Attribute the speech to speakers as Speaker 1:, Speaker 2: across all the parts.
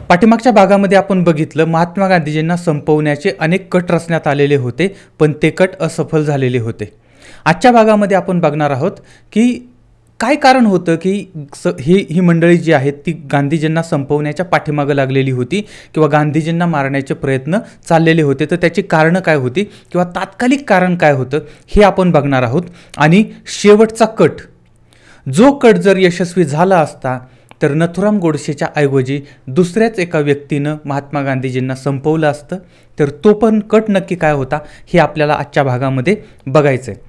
Speaker 1: पाठीमागच्या भागामध्ये आपण बघितलं महात्मा गांधीजींना संपवण्याचे अनेक कट रचण्यात आलेले होते, पण ते कट असफल झालेले होते. आजच्या भागामध्ये आपण बघणार आहोत की काय कारण होतं की ही मंडळी जी आहेत ती गांधीजींना संपवण्याच्या पाठीमागं लागलेली होती किंवा गांधीजींना मारण्याचे प्रयत्न चाललेले होते. तर त्याची कारणं काय होती किंवा तात्कालिक कारण काय होतं हे आपण बघणार आहोत. आणि शेवटचा कट, जो कट जर यशस्वी झाला असता तर नथुराम गोडसेच्या ऐवजी दुसऱ्याच एका व्यक्तीनं महात्मा गांधीजींना संपवलं असतं. तर तो पण कट नक्की काय होता हे आपल्याला आजच्या भागामध्ये बघायचं आहे.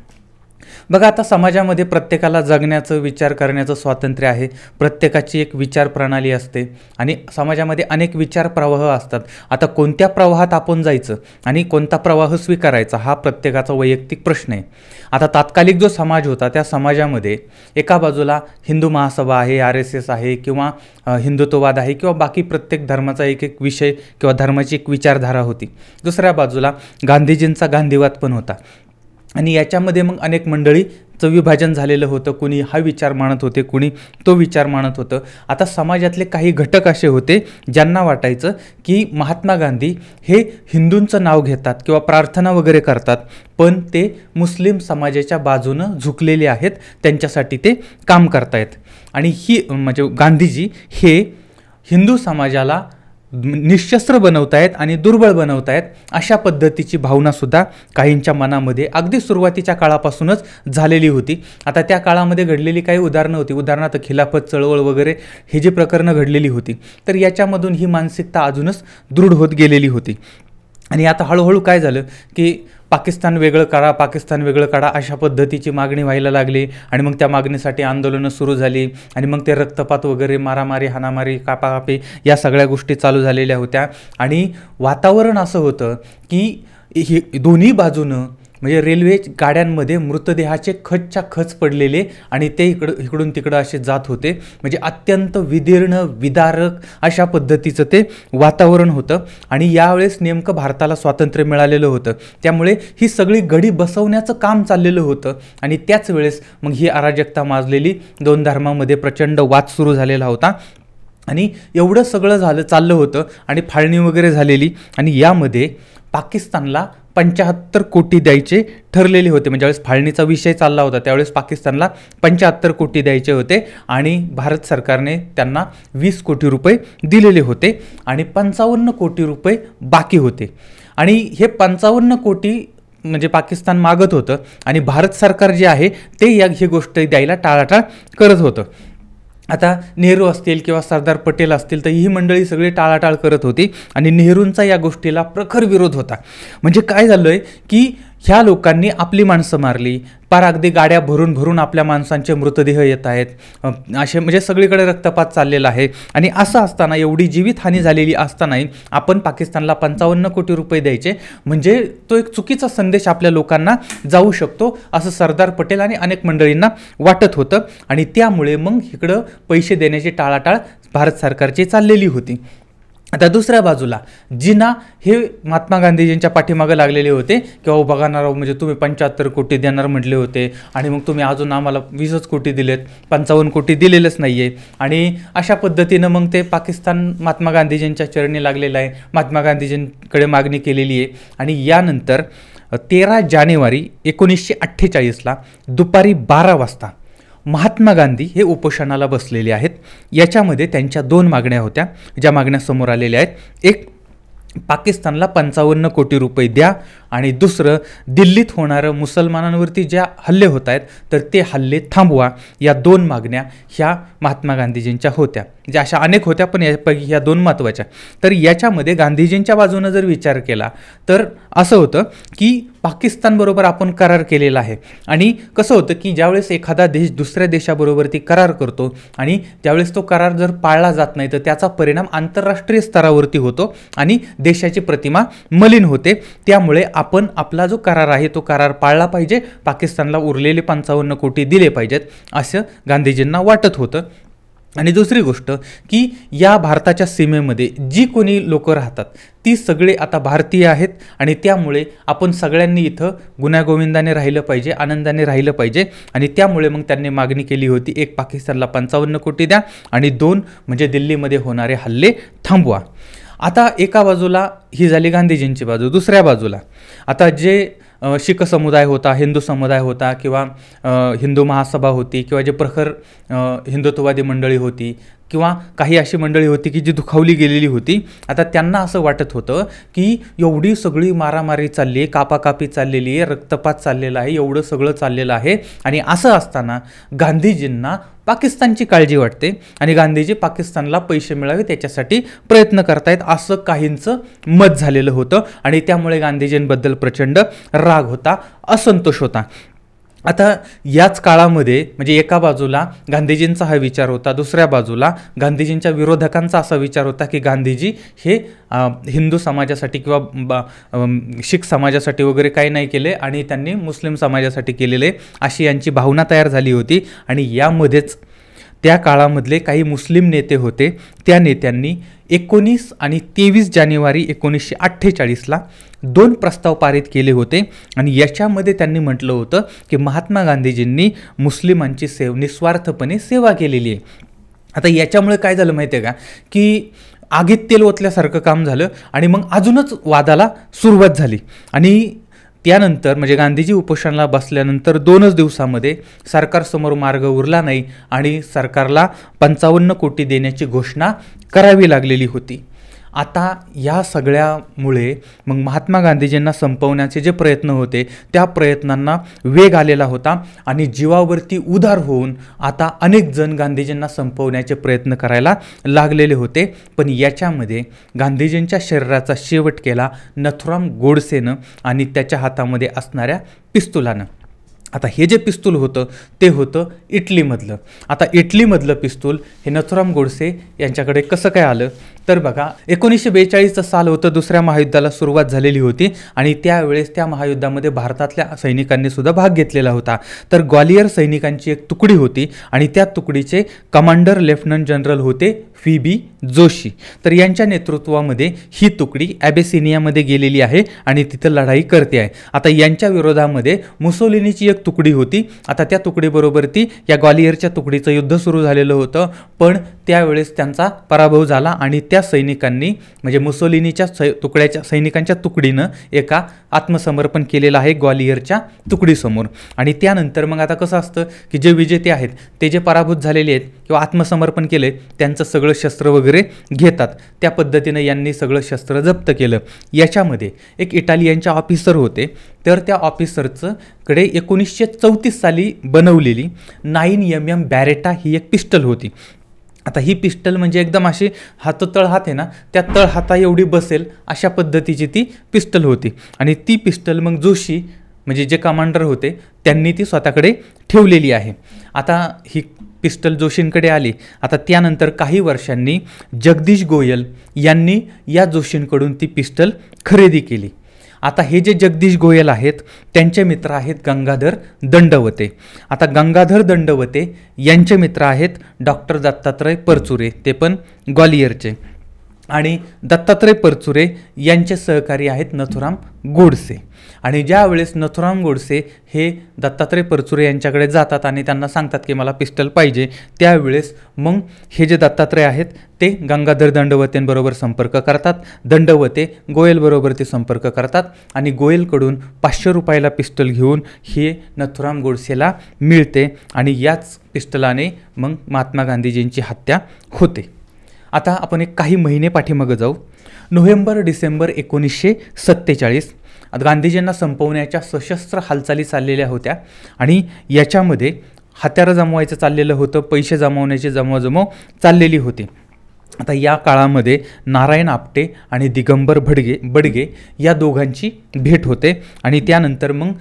Speaker 1: बघा, आता समाजामध्ये प्रत्येकाला जगण्याचं, विचार करण्याचं स्वातंत्र्य आहे. प्रत्येकाची एक विचार प्रणाली असते आणि समाजामध्ये अनेक विचार प्रवाह असतात. आता कोणत्या प्रवाहात आपण जायचं आणि कोणता प्रवाह स्वीकारायचा हा प्रत्येकाचा वैयक्तिक प्रश्न आहे. आता तात्कालिक जो समाज होता त्या समाजामध्ये एका बाजूला हिंदू महासभा आहे, RSS आहे किंवा हिंदुत्ववाद आहे किंवा बाकी प्रत्येक धर्माचा एक एक विषय किंवा धर्माची एक विचारधारा होती. दुसऱ्या बाजूला गांधीजींचा गांधीवाद पण होता आणि याच्यामध्ये मग अनेक मंडळीचं विभाजन झालेलं होतं. कुणी हा विचार मानत होते, कुणी तो विचार मानत होतं. आता समाजातले काही घटक असे होते ज्यांना वाटायचं की महात्मा गांधी हे हिंदूंचं नाव घेतात किंवा प्रार्थना वगैरे करतात, पण ते मुस्लिम समाजाच्या बाजूनं झुकलेले आहेत, त्यांच्यासाठी ते काम करतायत. आणि ही म्हणजे गांधीजी हे हिंदू समाजाला निशस्त्र बनवतायत आणि दुर्बळ बनवतायत अशा पद्धतीची भावनासुद्धा काहींच्या मनामध्ये अगदी सुरुवातीच्या काळापासूनच झालेली होती. आता त्या काळामध्ये घडलेली काही उदाहरणं होती, उदाहरणार्थ खिलाफत चळवळ वगैरे हे जी प्रकरणं घडलेली होती, तर याच्यामधून ही मानसिकता अजूनच दृढ होत गेलेली होती. आणि आता हळूहळू काय झालं की पाकिस्तान वेगळं काढा, पाकिस्तान वेगळं काढा अशा पद्धतीची मागणी व्हायला लागली आणि मग त्या मागणीसाठी आंदोलनं सुरू झाली आणि मग ते रक्तपात वगैरे, मारामारी, हाणामारी, कापाकापी या सगळ्या गोष्टी चालू झालेल्या होत्या. आणि वातावरण असं होतं की ही दोन्ही बाजूनं म्हणजे रेल्वे गाड्यांमध्ये मृतदेहाचे खचच्या खच पडलेले आणि ते इकडून तिकडं असे जात होते. म्हणजे अत्यंत विदीर्ण, विदारक अशा पद्धतीचं ते वातावरण होतं. आणि यावेळेस नेमकं भारताला स्वातंत्र्य मिळालेलं होतं, त्यामुळे ही सगळी गडी बसवण्याचं काम चाललेलं होतं. आणि त्याच वेळेस मग ही अराजकता माजलेली, दोन धर्मामध्ये प्रचंड वाद सुरू झालेला होता. आणि एवढं सगळं चाललं होतं आणि फाळणी वगैरे झालेली. आणि यामध्ये पाकिस्तानला 75 कोटी द्यायचे ठरलेले होते. म्हणजे ज्यावेळेस फाळणीचा विषय चालला होता त्यावेळेस पाकिस्तानला 75 कोटी द्यायचे होते आणि भारत सरकारने त्यांना 20 कोटी रुपये दिलेले होते आणि 55 कोटी रुपये बाकी होते. आणि हे 55 कोटी म्हणजे पाकिस्तान मागत होतं आणि भारत सरकार जे आहे ते ही गोष्ट द्यायला टाळाटाळ करत होतं. आता नेहरू असतील किंवा सरदार पटेल असतील तर ही मंडळी सगळी टाळाटाळ करत होती आणि नेहरूंचा या गोष्टीला प्रखर विरोध होता. म्हणजे काय झालं आहे की ह्या लोकांनी आपली माणसं मारली, पार अगदी गाड्या भरून भरून आपल्या माणसांचे मृतदेह येत आहेत, असे म्हणजे सगळीकडे रक्तपात चाललेला आहे. आणि असं असताना, एवढी जीवितहानी झालेली असतानाही आपण पाकिस्तानला 55 कोटी रुपये द्यायचे म्हणजे तो एक चुकीचा संदेश आपल्या लोकांना जाऊ शकतो असं सरदार पटेल आणि अनेक मंडळींना वाटत होतं. आणि त्यामुळे मग इकडं पैसे देण्याची टाळाटाळ भारत सरकारची चाललेली होती. आता दुसऱ्या बाजूला जिना हे महात्मा गांधीजींच्या पाठीमागं लागलेले होते किंवा बघणार म्हणजे तुम्ही 75 कोटी देणार म्हटले होते आणि मग तुम्ही अजून आम्हाला 20 कोटी दिलेत, 55 कोटी दिलेलंच नाही आहे. आणि अशा पद्धतीनं मग ते पाकिस्तान महात्मा गांधीजींच्या चरणी लागलेलं आहे, महात्मा गांधीजींकडे मागणी केलेली आहे. आणि यानंतर 13 जानेवारी 1948ला दुपारी 12 वाजता महात्मा गांधी हे उपोषणाला बसलेले आहेत. याच्यामध्ये त्यांच्या 2 मागण्या होत्या ज्या मागण्या समोर आलेल्या आहेत. एक, पाकिस्तानला 55 कोटी रुपये द्या आणि दुसरं, दिल्लीत होणारं मुसलमानांवरती ज्या हल्ले होत आहेत तर ते हल्ले थांबवा. या 2 मागण्या ह्या महात्मा गांधीजींच्या होत्या. ज्या अशा अनेक होत्या पण यापैकी ह्या 2 महत्त्वाच्या. तर याच्यामध्ये गांधीजींच्या बाजूनं जर विचार केला तर असं होतं की पाकिस्तानबरोबर आपण करार केलेला आहे आणि कसं होतं की ज्यावेळेस एखादा देश दुसऱ्या देशाबरोबर ती करार करतो आणि त्यावेळेस तो करार जर पाळला जात नाही तर त्याचा परिणाम आंतरराष्ट्रीय स्तरावरती होतो आणि देशाची प्रतिमा मलिन होते. त्यामुळे आपण आपला जो करार आहे तो करार पाळला पाहिजे, पाकिस्तानला उरलेले 55 कोटी दिले पाहिजेत असं गांधीजींना वाटत होतं. आणि दुसरी गोष्ट की या भारताच्या सीमेमध्ये जी कोणी लोक राहतात ती सगळे आता भारतीय आहेत आणि त्यामुळे आपण सगळ्यांनी इथं गुण्यागोविंदाने राहिलं पाहिजे, आनंदाने राहिलं पाहिजे. आणि त्यामुळे मग त्यांनी मागणी केली होती, एक, पाकिस्तानला 55 कोटी द्या आणि 2 म्हणजे दिल्लीमध्ये होणारे हल्ले थांबवा. आता एका बाजूला ही झाली गांधीजींची बाजू. दुसऱ्या बाजूला आता जे शीख समुदाय होता, हिंदू समुदाय होता किंवा हिंदू महासभा होती किंवा जे प्रखर हिंदुत्ववादी मंडळी होती किंवा काही अशी मंडळी होती की जी दुखावली गेलेली होती. आता त्यांना असं वाटत होतं की एवढी सगळी मारामारी चालली आहे, कापाकापी चाललेली आहे, रक्तपात चाललेला आहे, एवढं सगळं चाललेलं आहे आणि असं असताना गांधीजींना पाकिस्तानची काळजी वाटते आणि गांधीजी पाकिस्तानला पैसे मिळावे त्याच्यासाठी प्रयत्न करतायत असं काहींचं मत झालेलं होतं आणि त्यामुळे गांधीजींबद्दल प्रचंड राग होता, असंतोष होता. आता याच काळामध्ये म्हणजे एका बाजूला गांधीजींचा हा विचार होता, दुसऱ्या बाजूला गांधीजींच्या विरोधकांचा असा विचार होता की गांधीजी हे हिंदू समाजासाठी किंवा शीख समाजासाठी वगैरे काही नाही केले आणि त्यांनी मुस्लिम समाजासाठी केलेले, अशी यांची भावना तयार झाली होती. आणि यामध्येच त्या काळामधले काही मुस्लिम नेते होते, त्या नेत्यांनी 19 आणि 23 जानेवारी 1948ला 2 प्रस्ताव पारित केले होते आणि याच्यामध्ये त्यांनी म्हटलं होतं की महात्मा गांधीजींनी मुस्लिमांची निस्वार्थपणे सेवा केलेली आहे. आता याच्यामुळे काय झालं माहिती आहे का की आगीत तेल ओतल्यासारखं काम झालं आणि मग अजूनच वादाला सुरुवात झाली. आणि त्यानंतर म्हणजे गांधीजी उपोषणाला बसल्यानंतर 2च दिवसामध्ये सरकारसमोर मार्ग उरला नाही आणि सरकारला 55 कोटी देण्याची घोषणा करावी लागलेली होती. आता या सगळ्यामुळे मग महात्मा गांधीजींना संपवण्याचे जे प्रयत्न होते त्या प्रयत्नांना वेग आलेला होता आणि जीवावरती उदार होऊन आता अनेक जण गांधीजींना संपवण्याचे प्रयत्न करायला लागलेले होते. पण याच्यामध्ये गांधीजींच्या शरीराचा शेवट केला नथुराम गोडसेनं आणि त्याच्या हातामध्ये असणाऱ्या पिस्तुलानं. आता हे जे पिस्तूल होतं ते होतं इटलीमधलं. आता इटलीमधलं पिस्तूल हे नथुराम गोडसे यांच्याकडे कसं काय आलं तर बघा, 1942चं साल होतं, दुसऱ्या महायुद्धाला सुरुवात झालेली होती आणि त्यावेळेस त्या महायुद्धामध्ये भारतातल्या सैनिकांनी सुद्धा भाग घेतलेला होता. तर ग्वालियर सैनिकांची एक तुकडी होती आणि त्या तुकडीचे कमांडर लेफ्टनंट जनरल होते FB जोशी. तर यांच्या नेतृत्वामध्ये ही तुकडी ॲबेसिनियामध्ये गेलेली आहे आणि तिथं लढाई करते आहे. आता यांच्या विरोधामध्ये मुसोलिनीची एक तुकडी होती. आता त्या तुकडीबरोबर ती या ग्वालियरच्या तुकडीचं युद्ध सुरू झालेलं होतं, पण त्यावेळेस त्यांचा पराभव झाला आणि त्या सैनिकांनी म्हणजे मुसोलिनीच्या सैनिकांच्या तुकडीनं एका आत्मसमर्पण केलेलं आहे ग्वालियरच्या तुकडीसमोर. आणि त्यानंतर मग आता कसं असतं की जे विजेते आहेत ते जे पराभूत झालेले आहेत किंवा आत्मसमर्पण केले त्यांचं सगळं शस्त्र वगैरे घेतात. त्या पद्धतीनं यांनी सगळं शस्त्र जप्त केलं. याच्यामध्ये एक इटालियनचे ऑफिसर होते, तर त्या ऑफिसरचं कडे 1934 साली बनवलेली 9mm बॅरेटा ही एक पिस्टल होती. आता ही पिस्टल म्हणजे एकदम अशी तळहात आहे ना, त्या तळहाता एवढी बसेल अशा पद्धतीची ती पिस्टल होती. आणि ती पिस्टल मग जोशी म्हणजे जे कमांडर होते त्यांनी ती स्वतःकडे ठेवलेली आहे. आता ही पिस्टल जोशींकडे आली. आता त्यानंतर काही वर्षांनी जगदीश गोयल यांनी या जोशींकडून ती पिस्टल खरेदी केली. आता हे जे जगदीश गोयल आहेत त्यांचे मित्र आहेत गंगाधर दंडवते. आता गंगाधर दंडवते यांचे मित्र आहेत डॉक्टर दत्तात्रय परचुरे, ते पण ग्वालियरचे. आणि दत्तात्रय परचुरे यांचे सहकारी आहेत नथुराम गोडसे. आणि ज्या वेळेस नथुराम गोडसे हे दत्तात्रय परचुरे यांच्याकडे जातात आणि त्यांना सांगतात की मला पिस्टल पाहिजे, त्यावेळेस मग हे जे दत्तात्रय आहेत ते गंगाधर दंडवतेंबरोबर संपर्क करतात. दंडवते गोयलबरोबर ते संपर्क करतात आणि गोयलकडून 500 रुपयाला पिस्टल घेऊन हे नथुराम गोडसेला मिळते आणि याच पिस्टलाने मग महात्मा गांधीजींची हत्या होते. आता आपण एक काही महिने पाठीमागं जाऊ. नोव्हेंबर-डिसेंबर 1947 गांधीजींना संपवण्याच्या सशस्त्र हालचाली चाललेल्या होत्या आणि याच्यामध्ये हत्यारं जमवायचं चाललेलं होतं, पैसे जमवण्याची जमवाजमव चाललेली होती. आता या काळामध्ये नारायण आपटे आणि दिगंबर बडगे या दोघांची भेट होते आणि त्यानंतर मग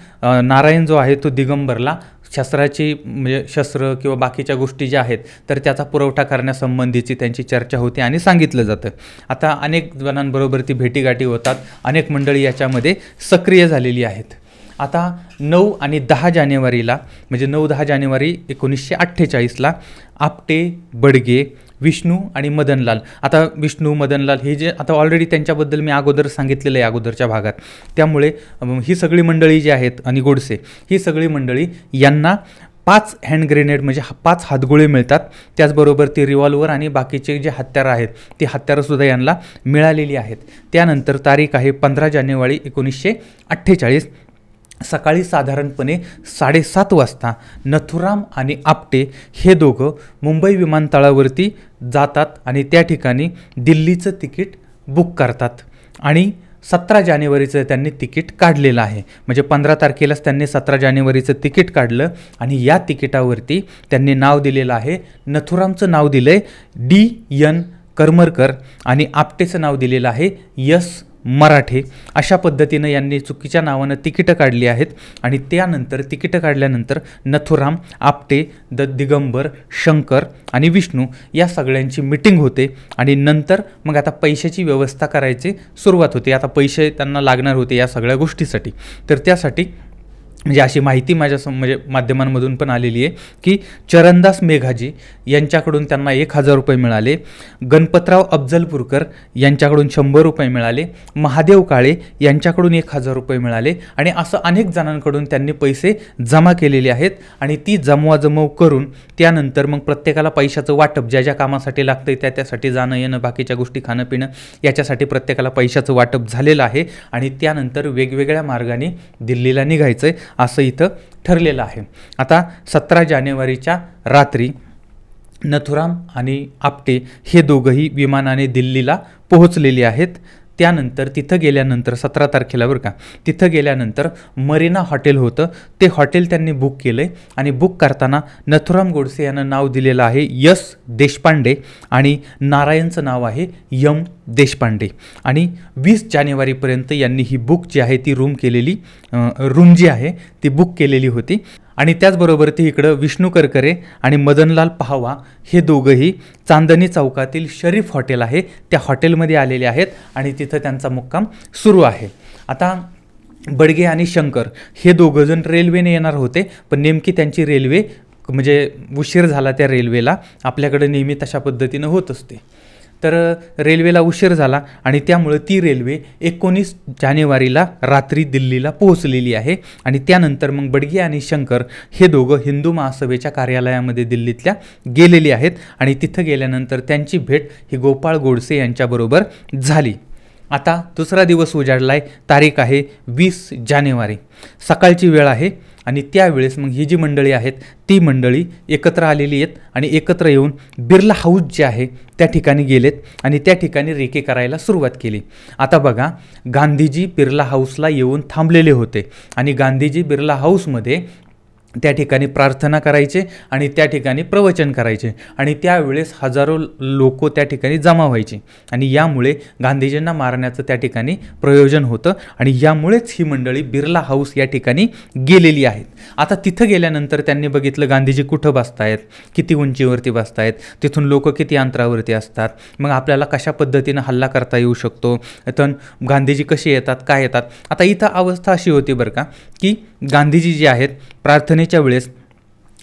Speaker 1: नारायण जो आहे तो दिगंबरला शस्त्राची म्हणजे शस्त्र किंवा बाकीच्या गोष्टी ज्या आहेत तर त्याचा पुरवठा करण्यासंबंधीची त्यांची चर्चा होती आणि सांगितलं जातं. आता अनेक जणांबरोबर ती भेटीगाठी होतात, अनेक मंडळी याच्यामध्ये सक्रिय झालेली आहेत. आता 9 आणि 10 जानेवारीला म्हणजे 9-10 जानेवारी 1948ला आपटे, बडगे, विष्णू आणि मदनलाल, आता विष्णू मदनलाल हे जे आता ऑलरेडी त्यांच्याबद्दल मी अगोदर सांगितलेलं आहे अगोदरच्या भागात, त्यामुळे ही सगळी मंडळी जी आहेत आणि गोडसे ही सगळी मंडळी यांना 5 हँड ग्रेनेड म्हणजे 5 हातगोळे मिळतात. त्याचबरोबर ते रिव्हॉल्वर आणि बाकीचे जे हत्यारं आहेत ती हत्यारंसुद्धा यांना मिळालेली आहेत. त्यानंतर तारीख आहे 15 जानेवारी 1948. सकाळी साधारणपणे 7:30 वाजता नथुराम आणि आपटे हे दोघं मुंबई विमानतळावरती जातात आणि त्या ठिकाणी दिल्लीचं तिकीट बुक करतात आणि 17 जानेवारीचं त्यांनी तिकीट काढलेलं आहे. म्हणजे 15 तारखेलाच त्यांनी 17 जानेवारीचं तिकीट काढलं आणि या तिकिटावरती त्यांनी नाव दिलेलं आहे, नथुरामचं नाव दिलं आहे D.N. करमरकर आणि आपटेचं नाव दिलेलं आहे S. मराठे. अशा पद्धतीनं यांनी चुकीच्या नावानं तिकीटं काढली आहेत आणि त्यानंतर तिकीटं काढल्यानंतर नथुराम, आपटे, दिगंबर, शंकर आणि विष्णू या सगळ्यांची मिटिंग होते आणि नंतर मग आता पैशाची व्यवस्था करायची सुरुवात होते. आता पैसे त्यांना लागणार होते या सगळ्या गोष्टीसाठी. तर त्यासाठी म्हणजे अशी माहिती माझ्या म्हणजे माध्यमांमधून पण आलेली आहे की चरणदास मेघाजी यांच्याकडून त्यांना 1000 रुपये मिळाले, गणपतराव अफजलपूरकर यांच्याकडून 100 रुपये मिळाले, महादेव काळे यांच्याकडून 1000 रुपये मिळाले आणि असं अनेक जणांकडून त्यांनी पैसे जमा केलेले आहेत आणि ती जमवाजमव करून त्यानंतर मग प्रत्येकाला पैशाचं वाटप ज्या ज्या कामासाठी लागतं त्यासाठी जाणं येणं बाकीच्या गोष्टी खाणं पिणं याच्यासाठी प्रत्येकाला पैशाचं वाटप झालेलं आहे आणि त्यानंतर वेगवेगळ्या मार्गाने दिल्लीला निघायचं आहे असं इथं ठरलेलं आहे. आता 17 जानेवारीच्या रात्री नथुराम आणि आपटे हे दोघंही विमानाने दिल्लीला पोहोचलेले आहेत. त्यानंतर तिथं गेल्यानंतर 17 तारखेला बरं का, तिथं गेल्यानंतर मरीना हॉटेल होतं ते हॉटेल त्यांनी बुक केलं आहे आणि बुक करताना नथुराम गोडसे यांना नाव दिलेलं आहे S. देशपांडे आणि नारायणचं नाव आहे M. देशपांडे आणि 20 जानेवारीपर्यंत यांनी ही बुक जी आहे ती रूम जी आहे ती बुक केलेली होती. आणि त्याचबरोबर ती इकडं विष्णू करकरे आणि मदनलाल पहावा हे दोघंही चांदणी चौकातील शरीफ हॉटेल आहे त्या हॉटेलमध्ये आलेले आहेत आणि तिथं त्यांचा मुक्काम सुरू आहे. आता बडगे आणि शंकर हे दोघंजण रेल्वेने येणार होते पण नेमकी त्यांची रेल्वे म्हणजे उशीर झाला त्या रेल्वेला, आपल्याकडे नेहमी तशा पद्धतीनं होत असते. तर रेल्वेला उशीर झाला आणि त्यामुळे ती रेल्वे 19 जानेवारीला रात्री दिल्लीला पोहोचलेली आहे आणि त्यानंतर मग बडगे आणि शंकर हे दोघं हिंदू महासभेच्या कार्यालयामध्ये दिल्लीतल्या गेलेली आहेत आणि तिथं गेल्यानंतर त्यांची भेट ही गोपाळ गोडसे यांच्याबरोबर झाली. आता दुसरा दिवस उजाडला आहे. तारीख आहे 20 जानेवारी, सकाळची वेळ आहे आणि त्यावेळेस मग ही जी मंडळी आहेत ती मंडळी एकत्र आलेली आहेत आणि एकत्र येऊन बिर्ला हाऊस जे आहे त्या ठिकाणी गेलेत आणि त्या ठिकाणी रेकी करायला सुरुवात केली. आता बघा, गांधीजी बिर्ला हाऊसला येऊन थांबलेले होते आणि गांधीजी बिर्ला हाऊसमध्ये त्या ठिकाणी प्रार्थना करायचे आणि त्या ठिकाणी प्रवचन करायचे आणि त्यावेळेस हजारो लोक त्या ठिकाणी जमा व्हायचे आणि यामुळे गांधीजींना मारण्याचं त्या ठिकाणी प्रयोजन होतं आणि यामुळेच ही मंडळी बिर्ला हाऊस या ठिकाणी गेलेली आहेत. आता तिथं गेल्यानंतर त्यांनी बघितलं गांधीजी कुठं बसतायत, किती उंचीवरती बसतायत, तिथून लोक किती अंतरावरती असतात, मग आपल्याला कशा पद्धतीनं हल्ला करता येऊ शकतो, तर गांधीजी कसे येतात काय येतात. आता इथं अवस्था अशी होती बरं का की गांधीजी जे आहेत प्रार्थनेच्या वेळेस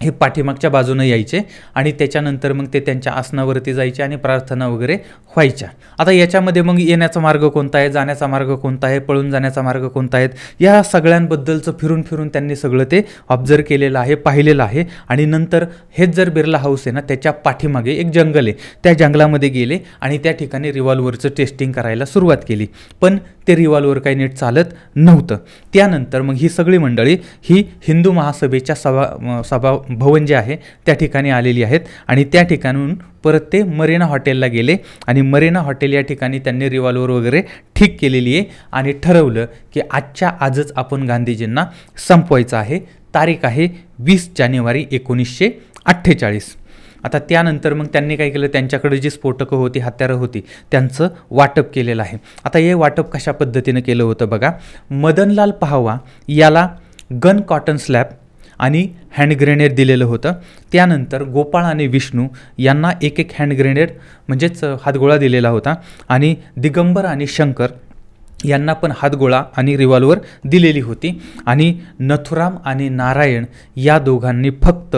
Speaker 1: हे पाठीमागच्या बाजूने यायचे आणि त्याच्यानंतर मग ते त्यांच्या आसनावरती जायचे आणि प्रार्थना वगैरे व्हायच्या. आता याच्यामध्ये मग येण्याचा मार्ग कोणता आहे, जाण्याचा मार्ग कोणता आहे, पळून जाण्याचा मार्ग कोणता आहे, या सगळ्यांबद्दलचं फिरून फिरून त्यांनी सगळं ते ऑब्झर्व केलेलं आहे, पाहिलेलं आहे. आणि नंतर हेच जर बिर्ला हाऊस आहे ना त्याच्या पाठीमागे एक जंगल आहे, त्या जंगलामध्ये गेले आणि त्या ठिकाणी रिव्हॉल्वरचं टेस्टिंग करायला सुरुवात केली पण ते रिव्हॉल्वर काही नीट चालत नव्हतं. त्यानंतर मग ही सगळी मंडळी ही हिंदू महासभेच्या सभा भवन जे आहे त्या ठिकाणी आलेली आहेत आणि त्या ठिकाणून परत ते मरीना हॉटेलला गेले आणि मरीना हॉटेल या ठिकाणी त्यांनी रिव्हॉल्वर वगैरे ठीक केलेली आहे आणि ठरवलं की आजच्या आजच आपण गांधीजींना संपवायचं आहे. तारीख आहे 20 जानेवारी 1948. आता त्यानंतर मग त्यांनी काय केलं, त्यांच्याकडे जी स्फोटकं होती, हत्यारं होती त्यांचं वाटप केलेलं आहे. आता हे वाटप कशा पद्धतीनं केलं होतं बघा, मदनलाल पहावा याला गन कॉटन स्लॅब आणि हँड ग्रेनेड दिलेलं होतं. त्यानंतर गोपाळ आणि विष्णू यांना एक हँड ग्रेनेड म्हणजेच हातगोळा दिलेला होता आणि दिगंबर आणि शंकर यांना पण हातगोळा आणि रिव्हॉल्वर दिलेली होती आणि नथुराम आणि नारायण या दोघांनी फक्त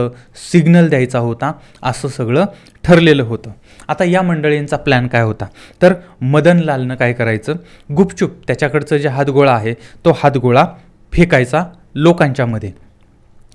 Speaker 1: सिग्नल द्यायचा होता असं सगळं ठरलेलं होतं. आता या मंडळींचा प्लॅन काय होता, तर मदनलालनं काय करायचं, गुपचूप त्याच्याकडचं जे हातगोळा आहे तो हातगोळा फेकायचा लोकांच्यामध्ये.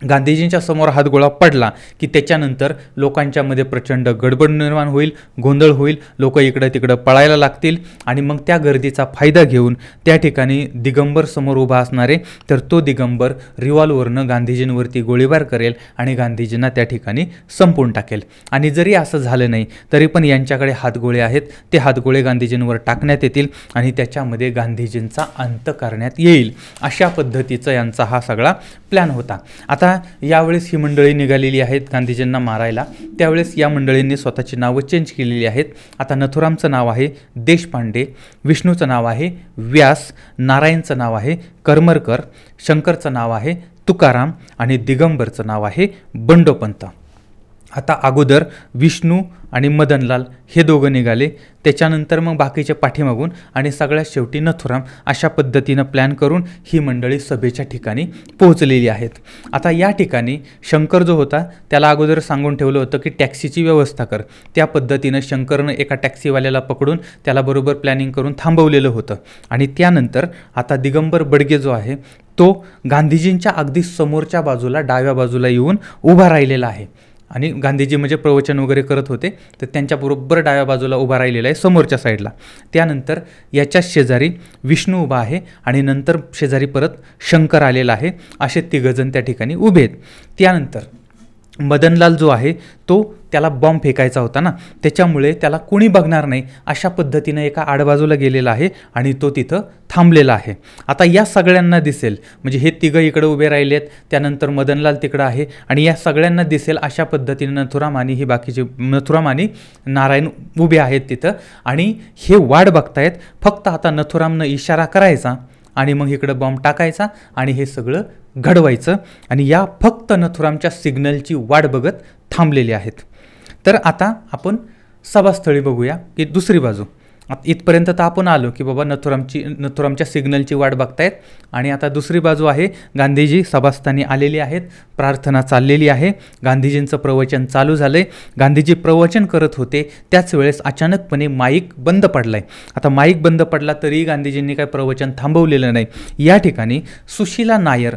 Speaker 1: गांधीजींच्या समोर हातगोळा पडला की त्याच्यानंतर लोकांच्यामध्ये प्रचंड गडबड निर्माण होईल, गोंधळ होईल, लोक इकडं तिकडं पळायला लागतील आणि मग त्या गर्दीचा फायदा घेऊन त्या ठिकाणी दिगंबर समोर उभा असणारे तर तो दिगंबर रिव्हॉल्वरनं गांधीजींवरती गोळीबार करेल आणि गांधीजींना त्या ठिकाणी संपवून टाकेल. आणि जरी असं झालं नाही तरी पण यांच्याकडे हातगोळे आहेत, ते हातगोळे गांधीजींवर टाकण्यात येतील आणि त्याच्यामध्ये गांधीजींचा अंत करण्यात येईल. अशा पद्धतीचा यांचा हा सगळा प्लॅन होता. आता यावेळेस ही मंडळी निघालेली आहेत गांधीजींना मारायला. त्यावेळेस या मंडळींनी स्वतःची नावं चेंज केलेली आहेत. आता नथुरामचं नाव आहे देशपांडे, विष्णूचं नाव आहे व्यास, नारायणचं नाव आहे करमरकर, शंकरचं नाव आहे तुकाराम आणि दिगंबरचं नाव आहे बंडोपंत. आता अगोदर विष्णू आणि मदनलाल हे दोघं निघाले, त्याच्यानंतर मग बाकीचे पाठीमागून आणि सगळ्यात शेवटी नथुराम. अशा पद्धतीनं प्लॅन करून ही मंडळी सभेच्या ठिकाणी पोहोचलेली आहेत. आता या ठिकाणी शंकर जो होता त्याला अगोदर सांगून ठेवलं होतं की टॅक्सीची व्यवस्था कर. त्या पद्धतीनं शंकरनं एका टॅक्सीवाल्याला पकडून त्याला बरोबर प्लॅनिंग करून थांबवलेलं होतं. आणि त्यानंतर आता दिगंबर बडगे जो आहे तो गांधीजींच्या अगदी समोरच्या बाजूला डाव्या बाजूला येऊन उभा राहिलेला आहे. आणि गांधीजी म्हणजे प्रवचन वगैरे करत होते तर त्यांच्याबरोबर डाव्या बाजूला उभा राहिलेला आहे समोरच्या साईडला. त्यानंतर याच्याच शेजारी विष्णू उभा आहे आणि नंतर शेजारी परत शंकर आलेला आहे. असे तिघजण त्या ठिकाणी उभे आहेत. त्यानंतर मदनलाल जो आहे तो त्याला बॉम्ब फेकायचा होता ना, त्याच्यामुळे त्याला कोणी बघणार नाही अशा पद्धतीनं एका आडबाजूला गेलेला आहे आणि तो तिथं थांबलेला आहे. आता या सगळ्यांना दिसेल, म्हणजे हे तिघं इकडे उभे राहिले आहेत, त्यानंतर मदनलाल तिकडं आहे आणि या सगळ्यांना दिसेल अशा पद्धतीनं नथुराम आणि ही बाकीचे नथुराम आणि नारायण उभे आहेत तिथं आणि हे वाट बघतायत. फक्त आता नथुरामनं इशारा करायचा आणि मग इकडं बॉम्ब टाकायचा आणि हे सगळं घडवायचं आणि या फक्त नथुरामच्या सिग्नलची वाट बघत थांबलेले आहेत. तर आता आपण सभास्थळी बघूया की दुसरी बाजू. इथपर्यंत तर आपण आलो की बाबा नथुरामच्या सिग्नलची वाट बघतायत आणि आता दुसरी बाजू आहे. गांधीजी सभास्थानी आलेली आहेत, प्रार्थना चाललेली आहे, गांधीजींचं प्रवचन चालू झालं आहे. गांधीजी प्रवचन करत होते त्याच वेळेस अचानकपणे माईक बंद पडला आहे. आता माईक बंद पडला तरी गांधीजींनी काय प्रवचन थांबवलेलं नाही. या ठिकाणी सुशीला नायर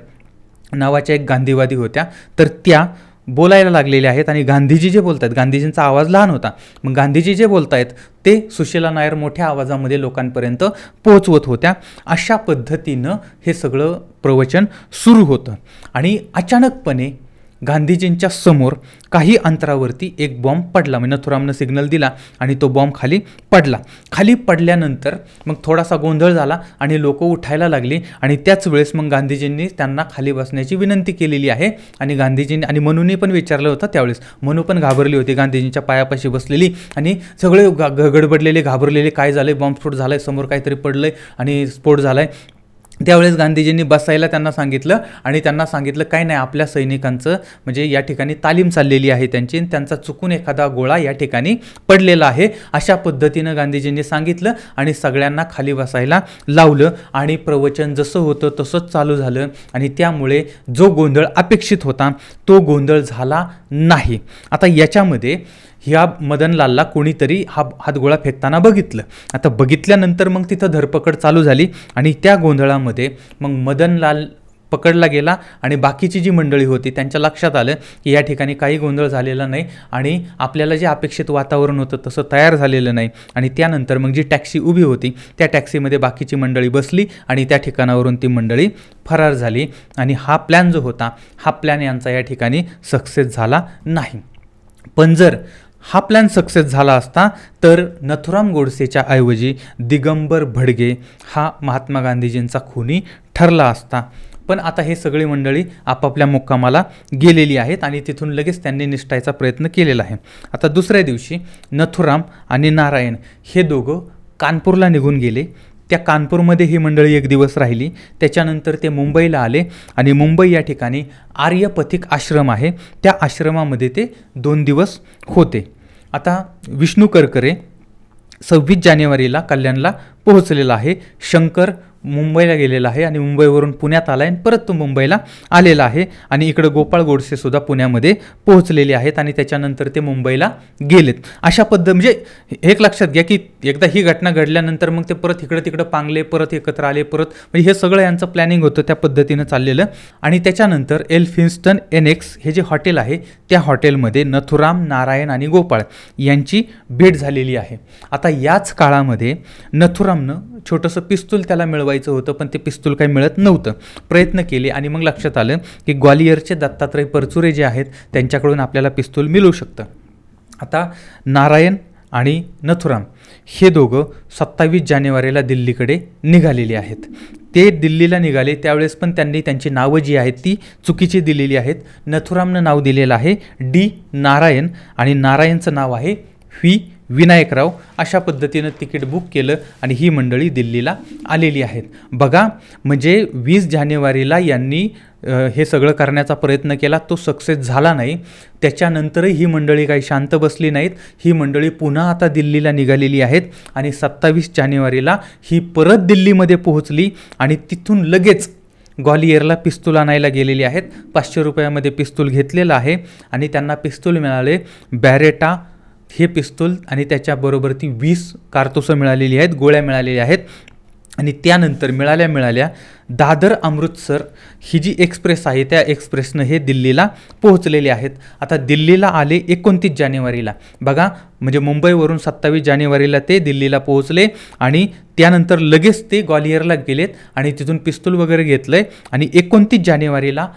Speaker 1: नावाच्या एक गांधीवादी होत्या, तर त्या बोलायला लागलेले आहेत आणि गांधीजी जे बोलत आहेत, गांधीजींचा आवाज लहान होता, मग गांधीजी जे बोलत आहेत ते सुशीला नायर मोठ्या आवाजामध्ये लोकांपर्यंत पोहोचवत होत्या. अशा पद्धतीनं हे सगळं प्रवचन सुरू होतं आणि अचानकपणे गांधीजींच्या समोर काही अंतरावरती एक बॉम्ब पडला. म्हणजे नथुरामनं सिग्नल दिला आणि तो बॉम्ब खाली पडला. खाली पडल्यानंतर मग थोडासा गोंधळ झाला आणि लोक उठायला लागली आणि त्याच वेळेस मग गांधीजींनी त्यांना खाली बसण्याची विनंती केलेली आहे आणि गांधीजींनी आणि मनूने पण विचारलं होतं. त्यावेळेस मनू पण घाबरली होती, गांधीजींच्या पायापाशी बसलेली आणि सगळे गडबडलेले घाबरलेले, काय झालं, बॉम्बस्फोट झाला आहे, समोर काहीतरी पडलं आहे आणि स्फोट झाला आहे. त्यावेळेस गांधीजींनी बसायला त्यांना सांगितलं आणि त्यांना सांगितलं काय नाही, आपल्या सैनिकांचं म्हणजे या ठिकाणी तालीम चाललेली आहे त्यांची, त्यांचा चुकून एखादा गोळा या ठिकाणी पडलेला आहे. अशा पद्धतीनं गांधीजींनी सांगितलं आणि सगळ्यांना खाली बसायला लावलं आणि प्रवचन जसं होतं तसंच चालू झालं आणि त्यामुळे जो गोंधळ अपेक्षित होता तो गोंधळ झाला नाही. आता याच्यामध्ये ह्या मदनलालला कोणीतरी हातगोळा फेकताना बघितलं. आता बघितल्यानंतर मग तिथं धरपकड चालू झाली आणि त्या गोंधळामध्ये मग मदनलाल पकडला गेला आणि बाकीची जी मंडळी होती त्यांच्या लक्षात आलं की या ठिकाणी काही गोंधळ झालेला नाही आणि आपल्याला जे अपेक्षित वातावरण होतं तसं तयार झालेलं नाही. आणि त्यानंतर मग जी टॅक्सी उभी होती त्या टॅक्सीमध्ये बाकीची मंडळी बसली आणि त्या ठिकाणावरून ती मंडळी फरार झाली आणि हा प्लॅन जो होता हा प्लॅन यांचा या ठिकाणी सक्सेस झाला नाही. पण जर हा प्लॅन सक्सेस झाला असता तर नथुराम गोडसेच्या ऐवजी दिगंबर बडगे हा महात्मा गांधीजींचा खुनी ठरला असता. पण आता हे सगळी मंडळी आपापल्या मुक्कामाला गेलेली आहेत आणि तिथून लगेच त्यांनी निसटायचा प्रयत्न केलेला आहे. आता दुसऱ्या दिवशी नथुराम आणि नारायण हे दोघं कानपूरला निघून गेले. त्या कानपूरमध्ये ही मंडळी एक दिवस राहिली. त्याच्यानंतर ते मुंबईला आले आणि मुंबई या ठिकाणी आर्यपथिक आश्रम आहे, त्या आश्रमामध्ये ते 2 दिवस होते. आता विष्णू करकरे 26 जानेवारीला कल्याणला पोहोचलेला आहे. शंकर मुंबईला गेलेला आहे आणि मुंबईवरून पुण्यात आला आहे आणि परत तो मुंबईला आलेला आहे आणि इकडं गोपाळ गोडसेसुद्धा पुण्यामध्ये पोहोचलेले आहेत आणि त्याच्यानंतर ते मुंबईला गेलेत. अशा म्हणजे एक लक्षात घ्या की एकदा ही घटना घडल्यानंतर मग ते परत इकडं तिकडं पांगले, परत एकत्र आले, परत म्हणजे हे सगळं यांचं प्लॅनिंग होतं त्या पद्धतीनं चाललेलं. आणि त्याच्यानंतर एल्फिन्स्टन NX हे जे हॉटेल आहे त्या हॉटेलमध्ये नथुराम, नारायण आणि गोपाळ यांची भेट झालेली आहे. आता याच काळामध्ये नथुरामनं छोटंसं पिस्तूल त्याला मिळवायचं होतं, पण ते पिस्तूल काही मिळत नव्हतं. प्रयत्न केले आणि मग लक्षात आलं की ग्वालियरचे दत्तात्रय परचुरे जे आहेत त्यांच्याकडून आपल्याला पिस्तूल मिळू शकतं. आता नारायण आणि नथुराम हे दोघं 27 जानेवारीला दिल्लीकडे निघालेले आहेत. ते दिल्लीला निघाले त्यावेळेस पण त्यांनी त्यांची नावं जी आहेत ती चुकीची दिलेली आहेत. नथुरामनं नाव दिलेलं आहे D नारायण आणि नारायणचं नाव आहे V विनायकराव. अशा पद्धतीनं तिकीट बुक केलं आणि ही मंडळी दिल्लीला आलेली आहेत. बघा म्हणजे 20 जानेवारीला यांनी हे सगळं करण्याचा प्रयत्न केला, तो सक्सेस झाला नाही. त्याच्यानंतरही ही मंडळी काही शांत बसली नाहीत. ही मंडळी पुन्हा आता दिल्लीला निघालेली आहेत आणि 27 जानेवारीला ही परत दिल्लीमध्ये पोहोचली आणि तिथून लगेच ग्वालियरला पिस्तूल आणायला गेलेली आहेत. 500 रुपयामध्ये पिस्तूल घेतलेलं आहे आणि त्यांना पिस्तूल मिळाले बॅरेटा हे पिस्तूल आणि त्याच्याबरोबर ती 20 कारतुसं मिळालेली आहेत, गोळ्या मिळालेल्या आहेत. आणि त्यानंतर मिळाल्या दादर अमृतसर ही जी एक्सप्रेस आहे त्या एक्सप्रेसनं हे दिल्लीला पोहोचलेले आहेत. आता दिल्लीला आले 29 जानेवारीला. बघा म्हणजे मुंबईवरून 27 जानेवारीला ते दिल्लीला पोहोचले आणि त्यानंतर लगेच ते ग्वालियरला गेलेत आणि तिथून पिस्तूल वगैरे घेतलं आहे आणि 29 जानेवारीला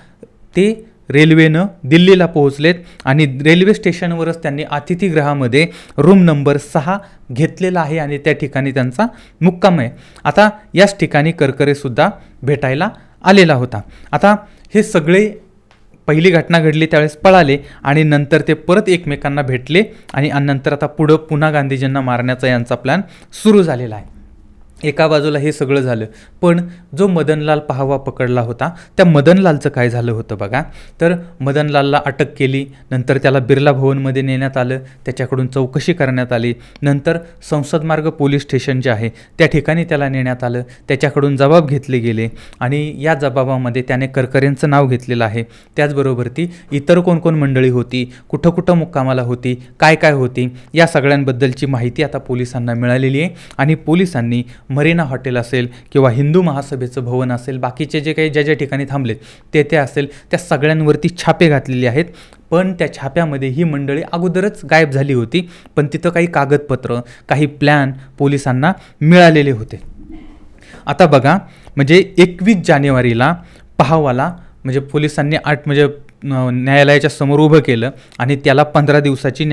Speaker 1: ते रेल्वेनं दिल्लीला पोहोचलेत आणि रेल्वे स्टेशनवरच त्यांनी अतिथीगृहामध्ये रूम नंबर 6 घेतलेला आहे आणि त्या ठिकाणी त्यांचा मुक्काम आहे. आता याच ठिकाणी करकरेसुद्धा भेटायला आलेला होता. आता हे सगळे पहिली घटना घडली त्यावेळेस पळाले आणि नंतर ते परत एकमेकांना भेटले आणि नंतर आता पुन्हा गांधीजींना मारण्याचा यांचा प्लॅन सुरू झालेला आहे. एका बाजूला हे सगळं झालं, पण जो मदनलाल पाहवा पकडला होता त्या मदनलालचं काय झालं होतं बघा. तर मदनलालला अटक केली, नंतर त्याला बिर्ला भवनमध्ये नेण्यात आलं, त्याच्याकडून चौकशी करण्यात आली. नंतर संसद मार्ग पोलीस स्टेशन जे आहे त्या ठिकाणी त्याला नेण्यात आलं, त्याच्याकडून जबाब घेतले गेले आणि या जबाबामध्ये त्याने करकरेंचं नाव घेतलेलं आहे. त्याचबरोबर ती इतर कोण कोण मंडळी होती, कुठं कुठं मुक्कामाला होती, काय काय होती, या सगळ्यांबद्दलची माहिती आता पोलिसांना मिळालेली आहे. आणि पोलिसांनी मरीना हॉटेल असेल किंवा हिंदू महासभेचं भवन असेल, बाकीचे जे काही ज्या ठिकाणी थांबलेत ते असेल, त्या सगळ्यांवरती छापे घातलेले आहेत. पण त्या छाप्यामध्ये ही मंडळी अगोदरच गायब झाली होती, पण तिथं काही कागदपत्र, काही प्लॅन पोलिसांना मिळालेले होते. आता बघा म्हणजे 21 जानेवारीला पाहवाला म्हणजे पोलिसांनी म्हणजे न्यायालयाच्या समोर उभं केलं आणि त्याला 15 दिवसाची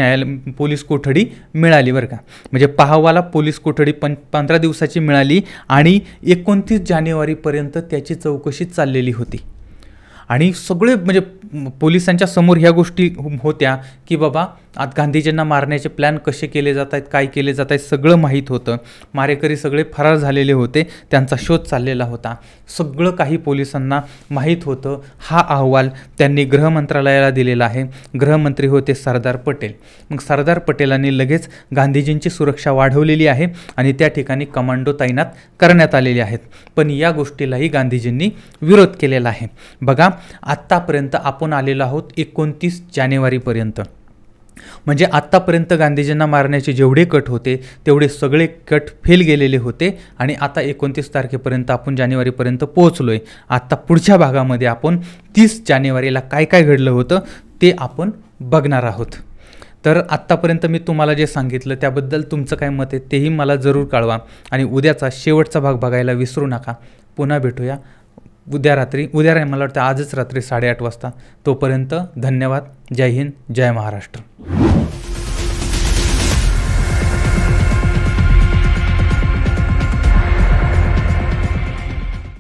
Speaker 1: पोलीस कोठडी मिळाली बरं का. म्हणजे पाहवाला पोलीस कोठडी 15 दिवसाची मिळाली आणि 29 जानेवारीपर्यंत त्याची चौकशी चाललेली होती. आणि सगळे म्हणजे पोलिसांच्या समोर ह्या गोष्टी होत्या की बाबा आज गांधीजींना मारण्याचे प्लॅन कसे केले जात आहेत, काय केले जात आहेत, सगळं माहीत होतं. मारेकरी सगळे फरार झालेले होते, त्यांचा शोध चाललेला होता, सगळं काही पोलिसांना माहीत होतं. हा अहवाल त्यांनी गृहमंत्रालयाला दिलेला आहे. गृहमंत्री होते सरदार पटेल. मग सरदार पटेलांनी लगेच गांधीजींची सुरक्षा वाढवलेली आहे आणि त्या ठिकाणी कमांडो तैनात करण्यात आलेले आहेत. पण या गोष्टीलाही गांधीजींनी विरोध केलेला आहे. बघा आत्तापर्यंत आपण आलेलो आहोत 29 जानेवारीपर्यंत. म्हणजे आत्तापर्यंत गांधीजींना मारण्याचे जेवढे कट होते तेवढे सगळे कट फेल गेलेले होते आणि आता 29 तारखेपर्यंत आपण जानेवारीपर्यंत पोहोचलो आहे. आता पुढच्या भागामध्ये आपण 30 जानेवारीला काय काय घडलं होतं ते आपण बघणार आहोत. तर आत्तापर्यंत मी तुम्हाला जे सांगितलं त्याबद्दल तुमचं काय मत आहे तेही मला जरूर कळवा आणि उद्याचा शेवटचा भाग बघायला विसरू नका. पुन्हा भेटूया उद्या मला वाटतं आजच रात्री 8:30 वाजता. तोपर्यंत धन्यवाद. जय हिंद, जय महाराष्ट्र.